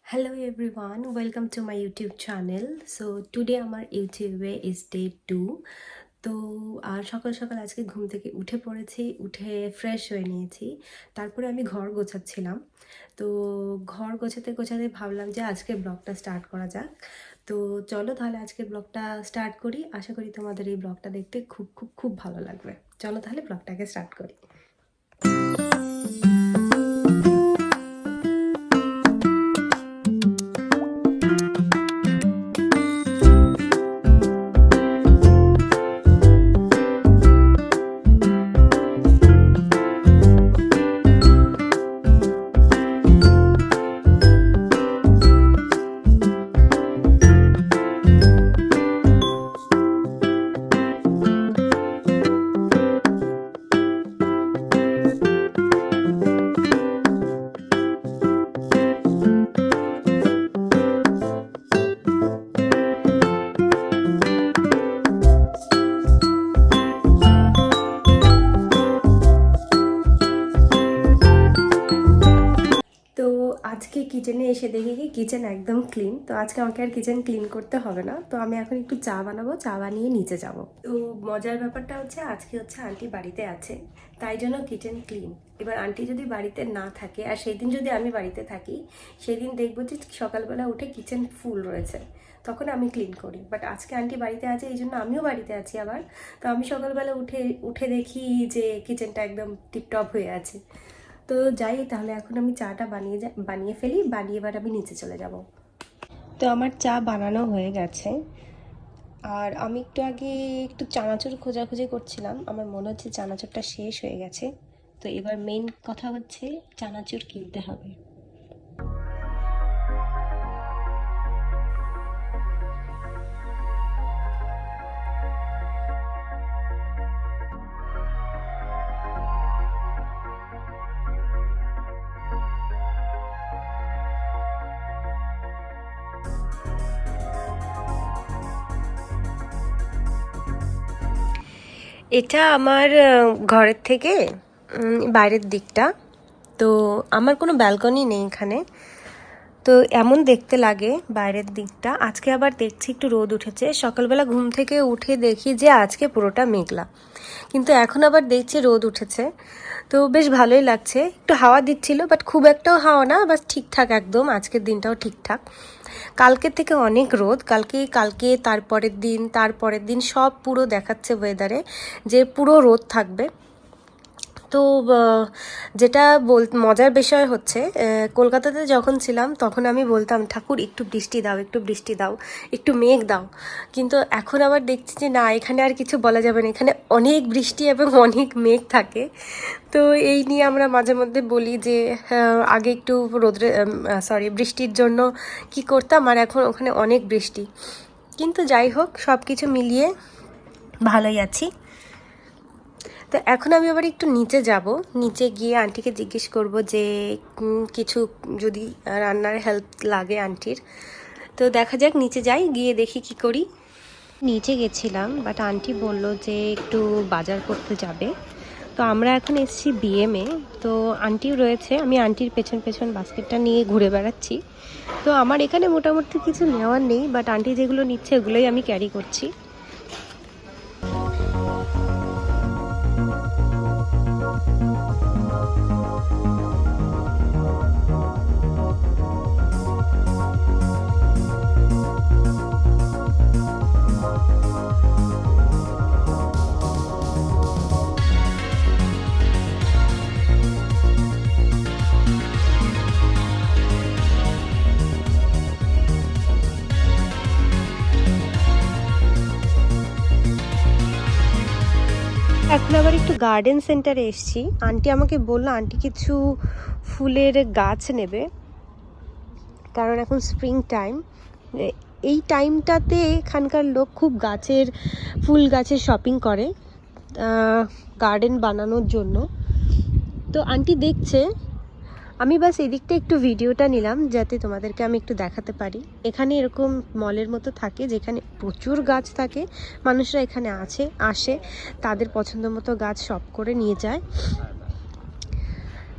Hello everyone, welcome to my YouTube channel. So today আমার ইউটিউবে is day 2. তো আর সকাল সকাল আজকে ঘুম থেকে উঠে পড়েছি, উঠে ফ্রেশ হয়ে নিয়েছি। তারপরে আমি ঘর গোছাচ্ছিলাম। তো ঘর গোছাতে গোছাতে ভাবলাম যে আজকে ব্লগটা স্টার্ট করা যাক। তো চলো তাহলে আজকে ব্লগটা স্টার্ট করি। আশা করি তোমাদের এই ব্লগটা দেখতে খুব খুব খুব ভালো লাগবে। চলো তাহলে ব্লগটাকে স্টার্ট করি। তো আজকে কিচেনে এসে দেখি কি কিচেন একদম ক্লিন। তো আজকে আমাকে আর কিচেন ক্লিন করতে হবে না। তো আমি এখন একটু চা বানাবো, চা বানিয়ে নিচে যাব। তো মজার ব্যাপারটা হচ্ছে আজকে হচ্ছে আন্টি বাড়িতে আছে, তাই জন্য কিচেন ক্লিন। এবার আন্টি যদি বাড়িতে না থাকে আর সেই দিন যদি আমি বাড়িতে থাকি, সেই দিন দেখবো যে সকালবেলা উঠে কিচেন ফুল রয়েছে, তখন আমি ক্লিন করি। বাট আজকে আন্টি বাড়িতে আছে, এই জন্য আমিও বাড়িতে আছি আবার। তো আমি সকালবেলা উঠে উঠে দেখি যে কিচেনটা একদম টিপটপ হয়ে আছে। তো যাই, তাহলে এখন আমি চাটা বানিয়ে ফেলি, বানিয়ে এবার আমি নিচে চলে যাব। তো আমার চা বানানো হয়ে গেছে। আর আমি একটু আগে একটু চানাচুর খোঁজাখুঁজি করছিলাম, আমার মনে হচ্ছে চানাচুরটা শেষ হয়ে গেছে। তো এবার মেইন কথা হচ্ছে চানাচুর কিনতে হবে। এটা আমার ঘরের থেকে বাইরের দিকটা। তো আমার কোনো ব্যালকনি নেই এখানে, তো এমন দেখতে লাগে বাইরের দিকটা। আজকে আবার দেখছি একটু রোদ উঠেছে। সকালবেলা ঘুম থেকে উঠে দেখি যে আজকে পুরোটা মেঘলা, কিন্তু এখন আবার দেখছি রোদ উঠেছে। তো বেশ ভালোই লাগছে। একটু হাওয়া দিচ্ছিল, বাট খুব একটাও হাওয়া না, বাস ঠিকঠাক একদম। আজকের দিনটাও ঠিকঠাক। কালকের থেকে অনেক রোদ। কালকে তারপরের দিন সব পুরো দেখাচ্ছে ওয়েদারে যে পুরো রোদ থাকবে। তো যেটা মজার বিষয় হচ্ছে, কলকাতাতে যখন ছিলাম তখন আমি বলতাম ঠাকুর একটু বৃষ্টি দাও, একটু বৃষ্টি দাও, একটু মেঘ দাও। কিন্তু এখন আবার দেখছি যে না, এখানে আর কিছু বলা যাবে না, এখানে অনেক বৃষ্টি এবং অনেক মেঘ থাকে। তো এই নিয়ে আমরা মাঝে মধ্যে বলি যে আগে একটু বৃষ্টির জন্য কি করতাম, আর এখন ওখানে অনেক বৃষ্টি। কিন্তু যাই হোক, সব কিছু মিলিয়ে ভালোই আছি। তো এখন আমি আবার একটু নিচে যাব। নিচে গিয়ে আন্টিকে জিজ্ঞেস করব যে কিছু যদি রান্নার হেল্প লাগে আন্টির। তো দেখা যাক, নিচে যাই, গিয়ে দেখি কি করি। নিচে গেছিলাম, বাট আন্টি বলল যে একটু বাজার করতে যাবে। তো আমরা এখন এসেছি বিএমে। তো আন্টিও রয়েছে, আমি আন্টির পেছন পেছন বাস্কেটটা নিয়ে ঘুরে বেড়াচ্ছি। তো আমার এখানে মোটামুটি কিছু নেওয়ার নেই, বাট আন্টি যেগুলো নিচ্ছে ওগুলোই আমি ক্যারি করছি। এখন আবার একটু গার্ডেন সেন্টারে এসেছি। আন্টি আমাকে বললো আন্টি কিছু ফুলের গাছ নেবে, কারণ এখন স্প্রিং টাইম। এই টাইমটাতে এখানকার লোক খুব ফুল গাছের শপিং করে গার্ডেন বানানোর জন্য। তো আন্টি দেখছে, আমি বাস এদিকটা একটু ভিডিওটা নিলাম যাতে তোমাদেরকে আমি একটু দেখাতে পারি। এখানে এরকম মলের মতো থাকে যেখানে প্রচুর গাছ থাকে। মানুষরা এখানে আসে, তাদের পছন্দ মতো গাছ শপ করে নিয়ে যায়।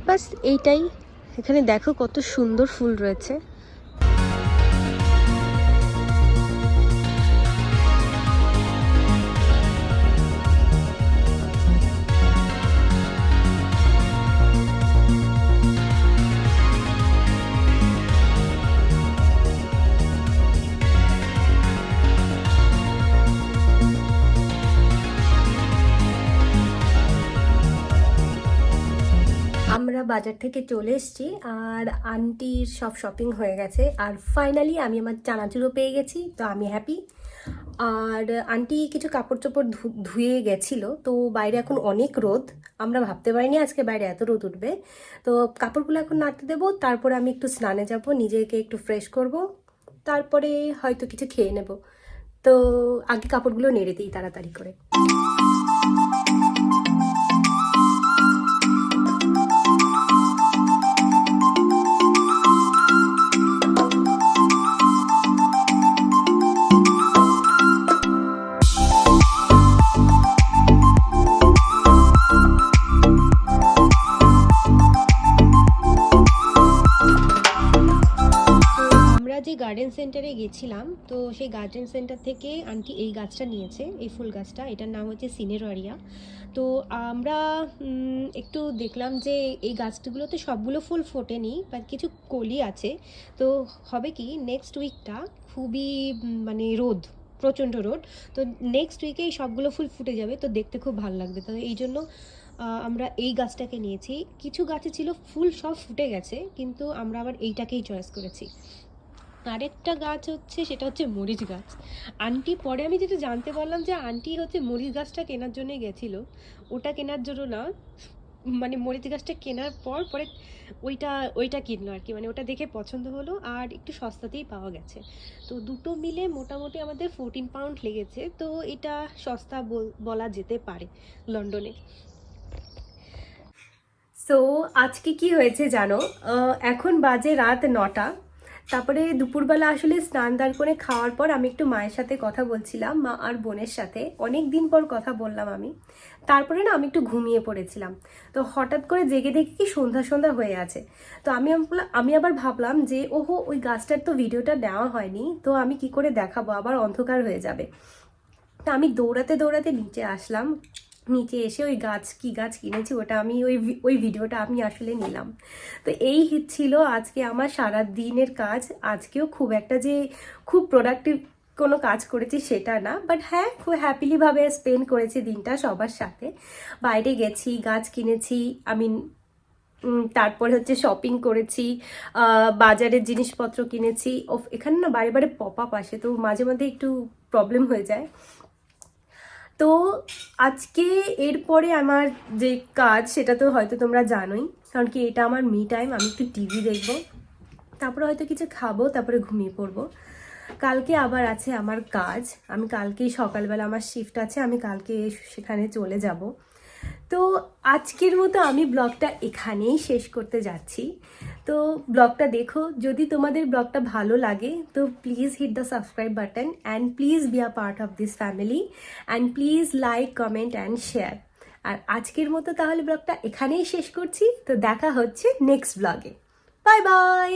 বাস এইটাই। এখানে দেখো কত সুন্দর ফুল রয়েছে। বাজার থেকে চলে এসেছি আর আন্টির সব শপিং হয়ে গেছে আর ফাইনালি আমি আমার চানাচুরও পেয়ে গেছি, তো আমি হ্যাপি। আর আন্টি কিছু কাপড় চোপড় ধুয়ে গেছিলো, তো বাইরে এখন অনেক রোদ, আমরা ভাবতে পারিনি আজকে বাইরে এত রোদ উঠবে। তো কাপড়গুলো এখন নাড়তে দেবো, তারপরে আমি একটু স্নানে যাব, নিজেকে একটু ফ্রেশ করব, তারপরে হয়তো কিছু খেয়ে নেব। তো আগে কাপড়গুলো নেড়ে দিই তাড়াতাড়ি করে। যে গার্ডেন সেন্টারে গেছিলাম, তো সেই গার্ডেন সেন্টার থেকে আন্টি এই গাছটা নিয়েছে, এই ফুল গাছটা, এটার নাম হচ্ছে সিনেরারিয়া। তো আমরা একটু দেখলাম যে এই গাছগুলোতে সবগুলো ফুল ফোটেনি, বা কিছু কলি আছে। তো হবে কি, নেক্সট উইকটা খুবই মানে রোদ, প্রচণ্ড রোদ, তো নেক্সট উইকে এই সবগুলো ফুল ফুটে যাবে, তো দেখতে খুব ভালো লাগবে। তো এই জন্য আমরা এই গাছটাকে নিয়েছি। কিছু গাছে ছিল ফুল সব ফুটে গেছে, কিন্তু আমরা আবার এইটাকেই চয়েস করেছি। আরেকটা গাছ হচ্ছে, সেটা হচ্ছে মরিচ গাছ। আন্টি পরে আমি যেটা জানতে পারলাম যে আন্টি হচ্ছে মরিচ গাছটা কেনার জন্য গেছিলো, ওটা কেনার জন্য না, মানে মরিচ গাছটা কেনার পর পরে ওইটা কিনলো আর কি, মানে ওটা দেখে পছন্দ হলো আর একটু সস্তাতেই পাওয়া গেছে। তো দুটো মিলে মোটামুটি আমাদের 14 পাউন্ড লেগেছে, তো এটা সস্তা বলা যেতে পারে লন্ডনে। সো আজকে কি হয়েছে জানো, এখন বাজে রাত 9টা। তারপরে দুপুরবেলা আসলে স্নান দান করে খাওয়ার পর আমি একটু মায়ের সাথে কথা বলছিলাম, মা আর বোনের সাথে অনেক দিন পর কথা বললাম আমি। তারপরে না আমি একটু ঘুমিয়ে পড়েছিলাম, তো হঠাৎ করে জেগে দেখি কি সন্ধ্যা সন্ধ্যা হয়ে আছে। তো আমি আবার ভাবলাম যে ওহো, ওই গাছটার তো ভিডিওটা নেওয়া হয়নি, তো আমি কি করে দেখাবো, আবার অন্ধকার হয়ে যাবে। তা আমি দৌড়াতে দৌড়াতে নিচে আসলাম, নিচে এসে ওই কি গাছ কিনেছি ওটা আমি ওই ভিডিওটা আমি আসলে নিলাম। তো এই ছিল আজকে আমার সারা দিনের কাজ। আজকেও খুব একটা যে খুব প্রোডাক্টিভ কোনো কাজ করেছি সেটা না, বাট হ্যাঁ খুব হ্যাপিলিভাবে স্পেন্ড করেছি দিনটা সবার সাথে। বাইরে গেছি, গাছ কিনেছি আমি, তারপরে হচ্ছে শপিং করেছি, বাজারের জিনিসপত্র কিনেছি। এখানে না বারে বারে পপ আপ আসে, তো মাঝে মাঝে একটু প্রবলেম হয়ে যায়। তো আজকে এরপরে আমার যে কাজ সেটা তো হয়তো তোমরা জানোই, কারণ কি এটা আমার মি টাইম, আমি একটু টিভি দেখবো, তারপরে হয়তো কিছু খাবো, তারপরে ঘুমিয়ে পড়বো। কালকে আবার আছে আমার কাজ, আমি কালকেই সকালবেলা আমার শিফট আছে, আমি কালকে সেখানে চলে যাব। তো আজকের মতো আমি ব্লগটা এখানেই শেষ করতে যাচ্ছি। তো ব্লগটা দেখো, যদি তোমাদের ব্লগটা ভালো লাগে তো please hit the subscribe button and please be a part of this family and please like, comment and share. আর আজকের মতো তাহলে ব্লগটা এখানেই শেষ করছি, তো দেখা হচ্ছে নেক্সট ব্লগে। Bye bye.